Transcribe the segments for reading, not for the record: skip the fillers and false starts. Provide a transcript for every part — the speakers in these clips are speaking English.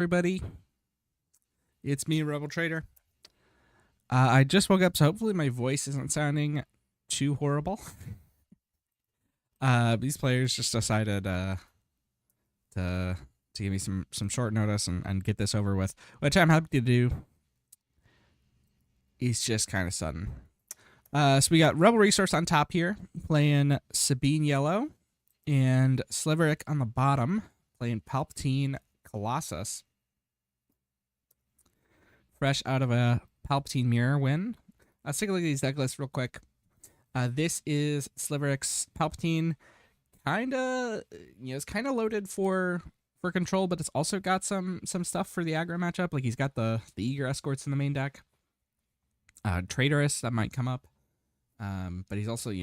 Everybody, it's me, Rebel Trader. I just woke up, so hopefully my voice isn't sounding too horrible. These players just decided to give me some short notice and get this over with, which I'm happy to do. It's just kind of sudden. So we got Rebel Resource on top here, playing Sabine yellow, and Sliverik on the bottom, playing Palp1 Colossus. Fresh out of a Palp1 mirror win. Let's take a look at these deck lists real quick. This is Sliverik's Palp1. It's kind of loaded for control, but it's also got some stuff for the aggro matchup. Like he's got the eager escorts in the main deck. Traitorous that might come up, but he's also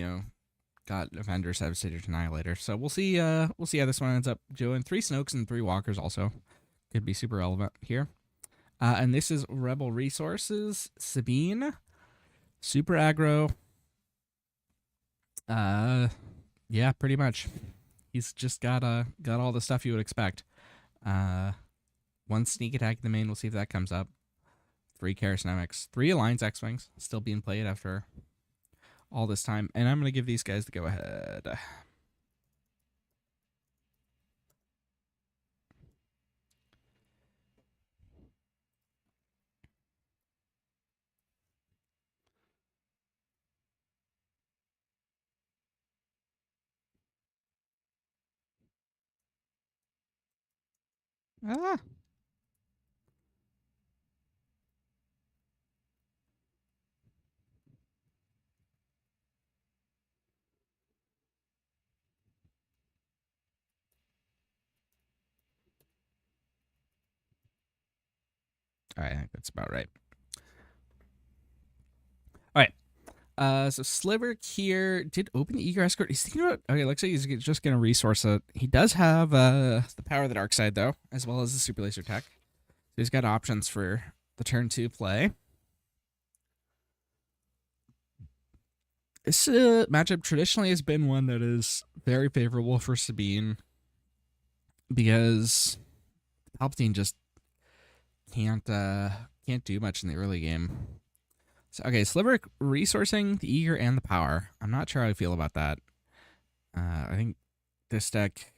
got Avengers, Devastator, Annihilator. So we'll see how this one ends up doing. 3 Snokes and 3 Walkers also could be super relevant here. And this is Rebel Resources, Sabine, super aggro. Yeah, pretty much. He's just got all the stuff you would expect. 1 sneak attack in the main. We'll see if that comes up. 3 Charismatics, 3 Alliance X-Wings still being played after all this time. And I'm going to give these guys the go-ahead. Ah. All right, I think that's about right. All right. So Sliverik here did open the Eager Escort. He's thinking about, okay, looks like he's just going to resource it. He does have the Power of the Dark Side, though, as well as the Super Laser Tech. So he's got options for the turn 2 play. This matchup traditionally has been one that is very favorable for Sabine because Palp1 just can't do much in the early game. So, okay, Sliverik resourcing the Eager and the Power. I'm not sure how I feel about that. I think this deck,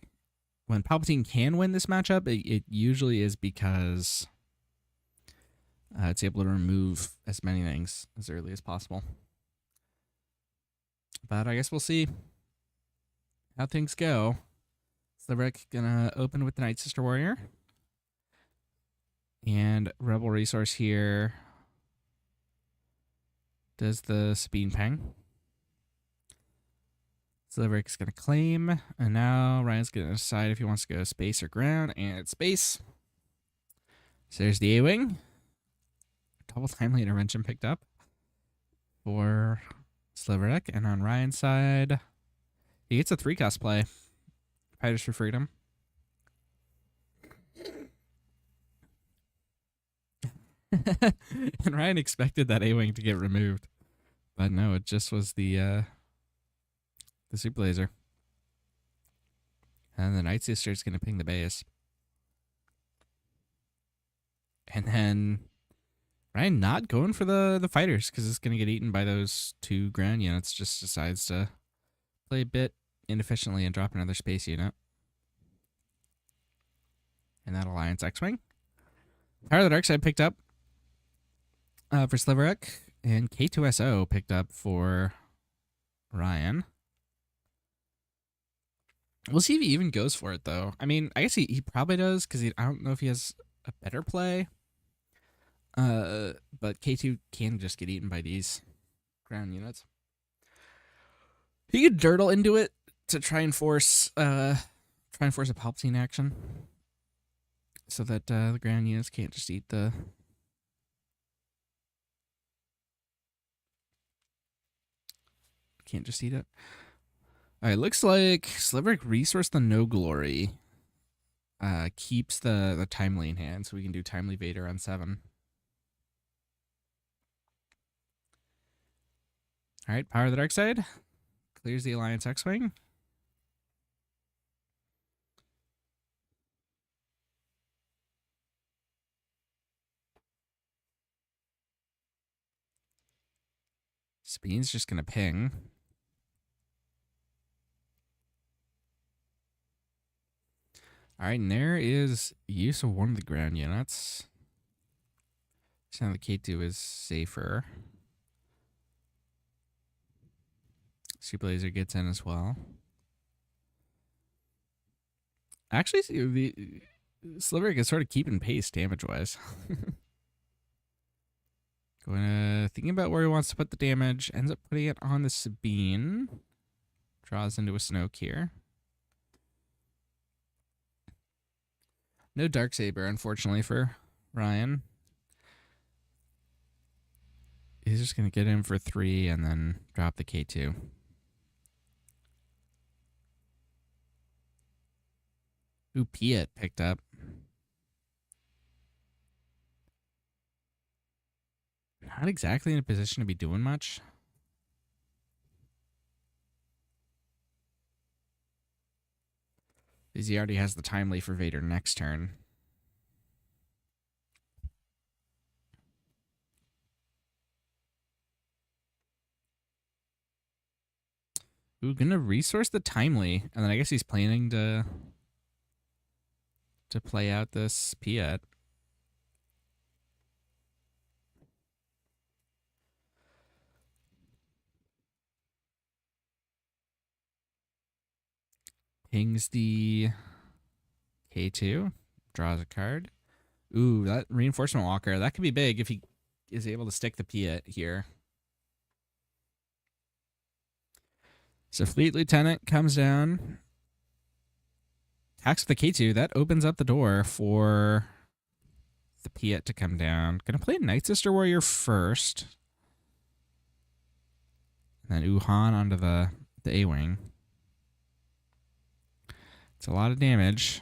when Palp1 can win this matchup, it usually is because it's able to remove as many things as early as possible. But I guess we'll see how things go. Sliverik gonna open with the Night Sister Warrior. And Rebel Resource here does the Sabine Pang. Sliverik's going to claim. And now Ryan's going to decide if he wants to go space or ground. And it's space. So there's the A-Wing. Double timely intervention picked up for Sliverik. And on Ryan's side, he gets a 3-cost play. Fighters for Freedom. And Ryan expected that A-Wing to get removed. But no, it just was the Super Laser. And the Night Sister is going to ping the base. And then Ryan not going for the fighters because it's going to get eaten by those 2 ground units. Just decides to play a bit inefficiently and drop another space unit. And that Alliance X-Wing. Power of the Dark Side picked up for Sliverik. And K2SO picked up for Ryan. We'll see if he even goes for it, though. I mean, I guess he probably does, because I don't know if he has a better play. But K2 can just get eaten by these ground units. He could dirtle into it to try and force a Palp1 action, so that the ground units can't just eat the... Can't just eat it. All right, looks like Sliverik resource the No Glory. Keeps the Timely in hand, so we can do Timely Vader on 7. All right, Power of the Dark Side. Clears the Alliance X-Wing. Sabine's just going to ping. All right, and there is use of one of the ground units. So now the K2 is safer. Super Laser gets in as well. Actually, the Sliverik is sort of keeping pace damage-wise. Thinking about where he wants to put the damage. Ends up putting it on the Sabine. Draws into a Snoke here. No Darksaber, unfortunately, for Ryan. He's just going to get in for 3 and then drop the K2. Ooh, Piet picked up. Not exactly in a position to be doing much. Because he already has the timely for Vader next turn. Ooh, gonna resource the timely. And then I guess he's planning to play out this Piet. Pings the K2. Draws a card. Ooh, that Reinforcement Walker. That could be big if he is able to stick the Piet here. So Fleet Lieutenant comes down. Attacks with the K2. That opens up the door for the Piet to come down. Gonna play Night Sister Warrior first. And then Wuhan onto the A-Wing. It's a lot of damage.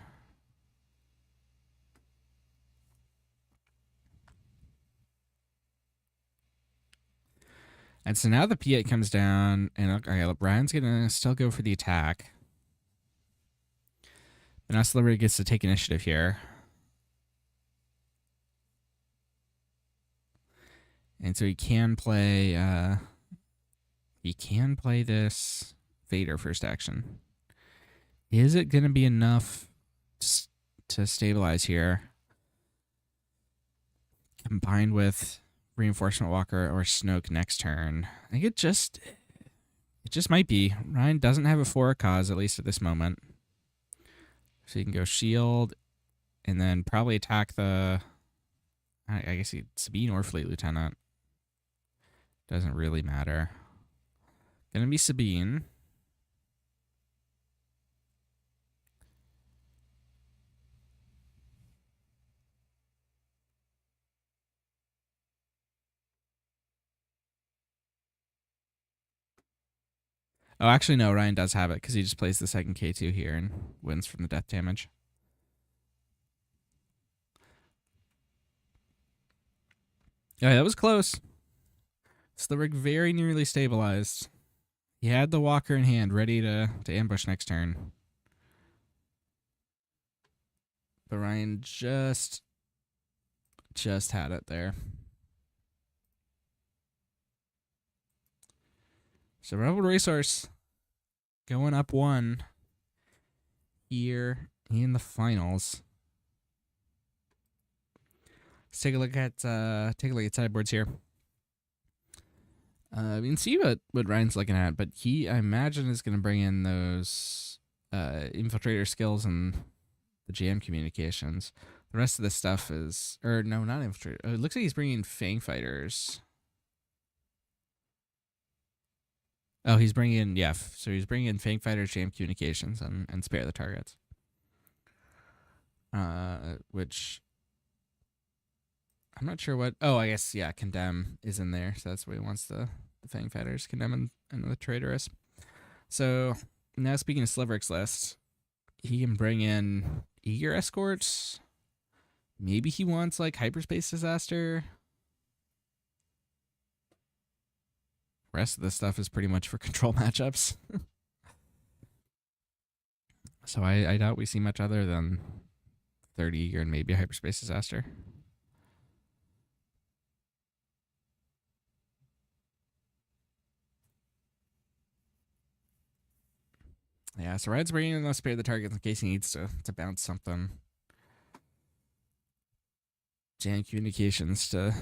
And so now the Piet comes down, and okay, Brian's going to still go for the attack. But now Sliverik gets to take initiative here. And so he can play this Vader first action. Is it going to be enough to stabilize here? Combined with Reinforcement Walker or Snoke next turn. I think it just might be. Ryan doesn't have a 4 cause, at least at this moment. So you can go shield and then probably attack the, I guess Sabine or Fleet Lieutenant. Doesn't really matter. Gonna be Sabine. Oh, actually, no. Ryan does have it because he just plays the second K2 here and wins from the death damage. Yeah, that was close. Sliverik very nearly stabilized. He had the walker in hand, ready to ambush next turn. But Ryan just had it there. So Rebel Resource going up 1 here in the finals. Let's take a look at sideboards here. We can see what Ryan's looking at, but he, I imagine, is going to bring in those infiltrator skills and the GM communications. The rest of this stuff is, or no, not infiltrator. It looks like he's bringing Fang Fighters. Oh, he's bringing in, yeah. So he's bringing in Fang Fighters, GM communications, and spare the targets. Which I'm not sure what. Oh, I guess, yeah, Condemn is in there. So that's what he wants the Fang Fighters, Condemn and the Traitorous. So now speaking of Sliverik's list, he can bring in Eager Escorts. Maybe he wants like Hyperspace Disaster. Rest of this stuff is pretty much for control matchups. So I doubt we see much other than 30 Eager and maybe a Hyperspace Disaster. Yeah, so Ryan's bringing in the spare the target in case he needs to bounce something. Jam communications to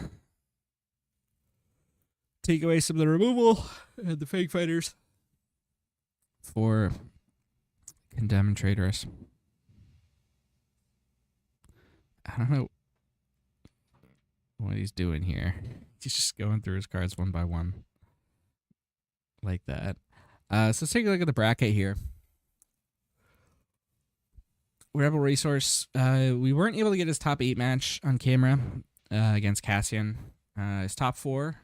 take away some of the removal and the fake fighters for Condemn and Traitorous. I don't know what he's doing here. He's just going through his cards one by one. Like that. So let's take a look at the bracket here. Rebel Resource, we weren't able to get his top 8 match on camera against Cassian. His top 4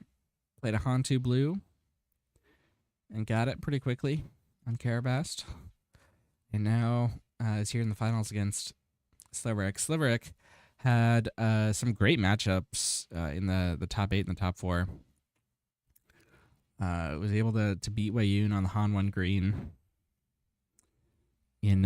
played a Hantu Blue and got it pretty quickly on Karabast. And now is here in the finals against Sliverik. Sliverik had some great matchups in the top 8 and the top 4. Was able to beat Wei Yun on the Han 1 green in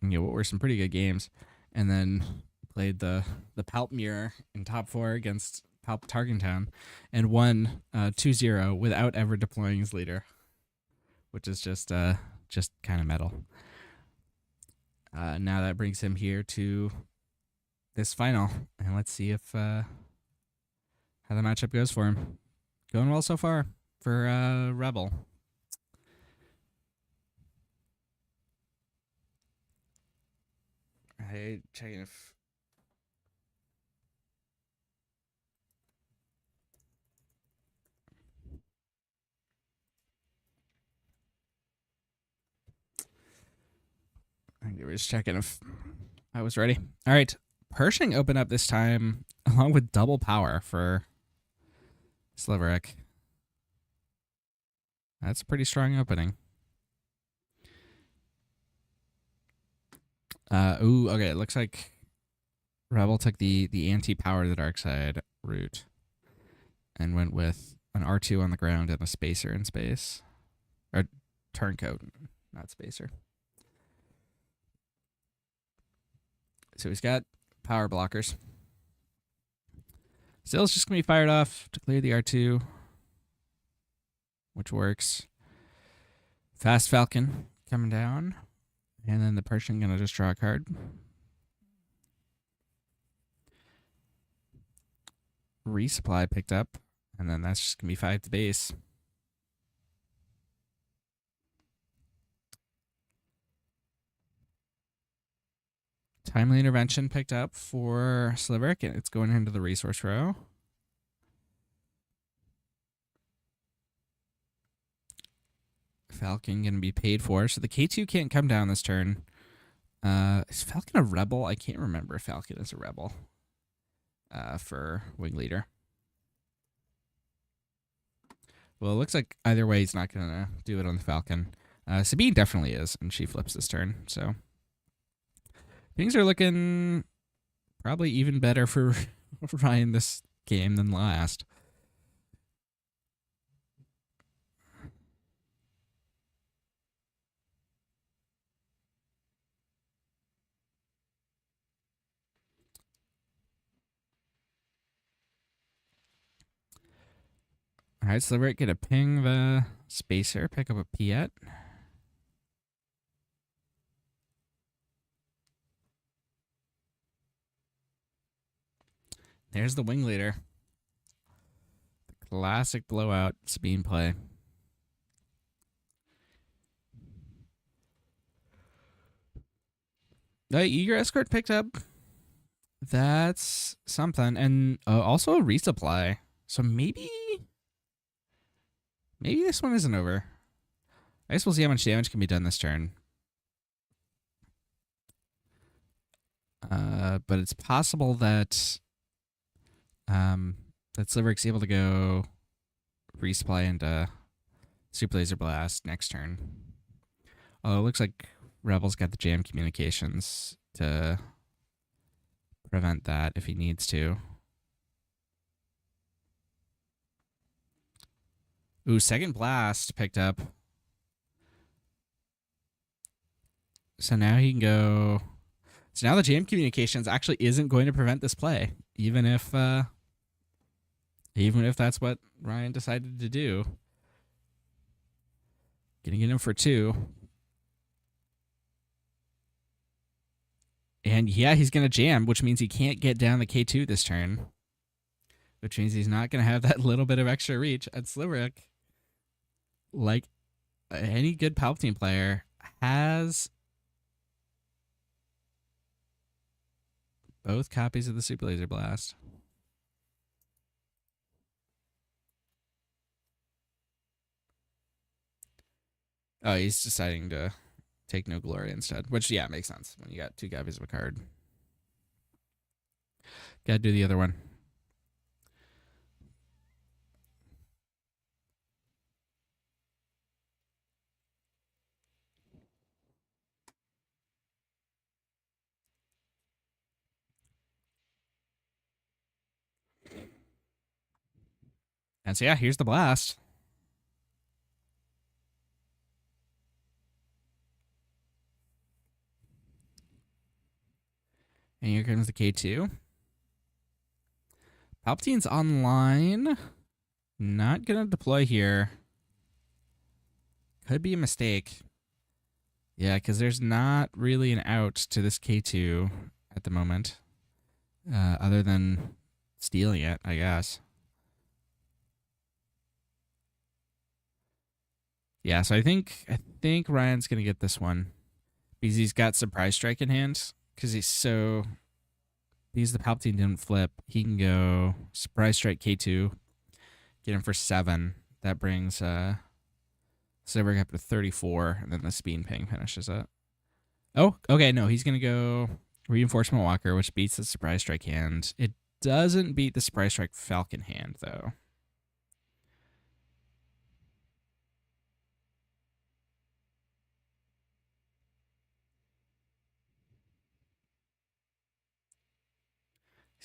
what were some pretty good games, and then played the Palp mirror in top 4 against Palp Targentown and won 2-0 without ever deploying his leader, which is just kind of metal. Now that brings him here to this final, and let's see if how the matchup goes for him. Going well so far for Rebel. Hey, checking if we're just checking if I was ready. All right, Pershing opened up this time along with double power for Sliverik. That's a pretty strong opening. Okay, it looks like Rebel took the anti-power the dark side route and went with an R2 on the ground and a spacer in space. Or turncoat, not spacer. So he's got power blockers. Still's just going to be fired off to clear the R2, which works. Fast Falcon coming down. And then the Pershing going to just draw a card. Resupply picked up. And then that's just going to be 5 to base. Timely Intervention picked up for Sliverik, and it's going into the resource row. Falcon going to be paid for, so the K2 can't come down this turn. Is Falcon a rebel? I can't remember if Falcon is a rebel for Wing Leader. Well, it looks like either way he's not going to do it on the Falcon. Sabine definitely is, and she flips this turn, so things are looking probably even better for Ryan this game than last. All right, Sliverik going to ping the spacer, pick up a Piet. There's the Wing Leader. The classic blowout Sabine play. The Eager Escort picked up. That's something. And also a resupply. So maybe this one isn't over. I guess we'll see how much damage can be done this turn. But it's possible that Sliverik's able to go resupply into Super Laser Blast next turn. Oh, it looks like Rebel's got the jam communications to prevent that if he needs to. Ooh, second blast picked up. So now he can go. So now the jam communications actually isn't going to prevent this play, even if that's what Ryan decided to do. Gonna get him for 2. And yeah, he's going to jam, which means he can't get down the K2 this turn, which means he's not going to have that little bit of extra reach. And Sliverik, like any good Palpatine player, has both copies of the Super Laser Blast. Oh, he's deciding to take No Glory instead, which, yeah, makes sense when you got 2 copies of a card. Gotta do the other one. And so, yeah, here's the blast. And here comes the K2. Palpatine's online. Not going to deploy here. Could be a mistake. Yeah, because there's not really an out to this K2 at the moment. Other than stealing it, I guess. Yeah, so I think Ryan's going to get this one. Because he's got Surprise Strike in hand. Because the Palpatine didn't flip, he can go Surprise Strike K2, get him for 7. That brings Sliverik up to 34, and then the Sabine ping finishes it. Oh, okay, no, he's going to go Reinforcement Walker, which beats the Surprise Strike hand. It doesn't beat the Surprise Strike Falcon hand, though.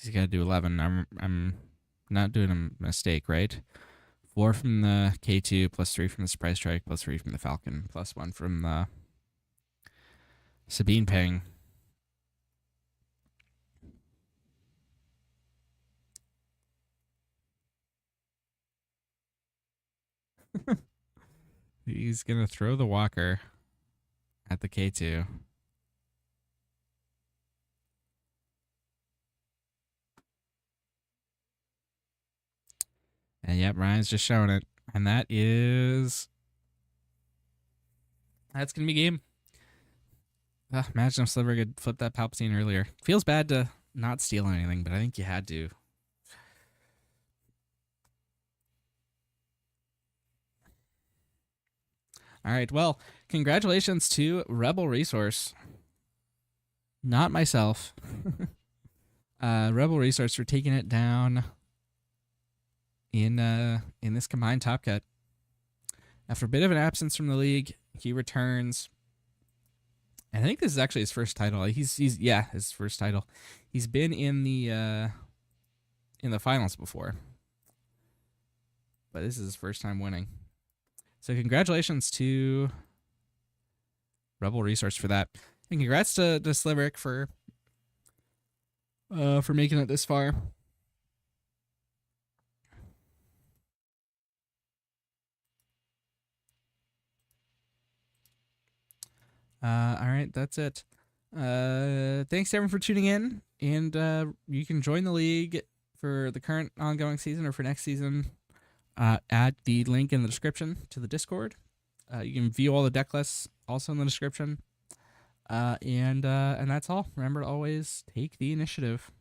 He's got to do 11. I'm not doing a mistake, right? 4 from the K2, plus 3 from the Surprise Strike, plus 3 from the Falcon, plus 1 from the Sabine ping. He's going to throw the walker at the K2. And yep, Ryan's just showing it. And that's going to be game. Imagine if Sliverik had flipped that Palpatine earlier. Feels bad to not steal anything, but I think you had to. All right, well, congratulations to Rebel Resource. Not myself. Rebel Resource for taking it down in this combined top cut. After a bit of an absence from the league, he returns. And I think this is actually his first title. He's his first title. He's been in the finals before, but this is his first time winning. So congratulations to Rebel Resource for that, and congrats to Sliverik for making it this far. All right, that's it. Thanks everyone for tuning in, and you can join the league for the current ongoing season or for next season at the link in the description to the Discord. You can view all the deck lists also in the description. And that's all. Remember to always take the initiative.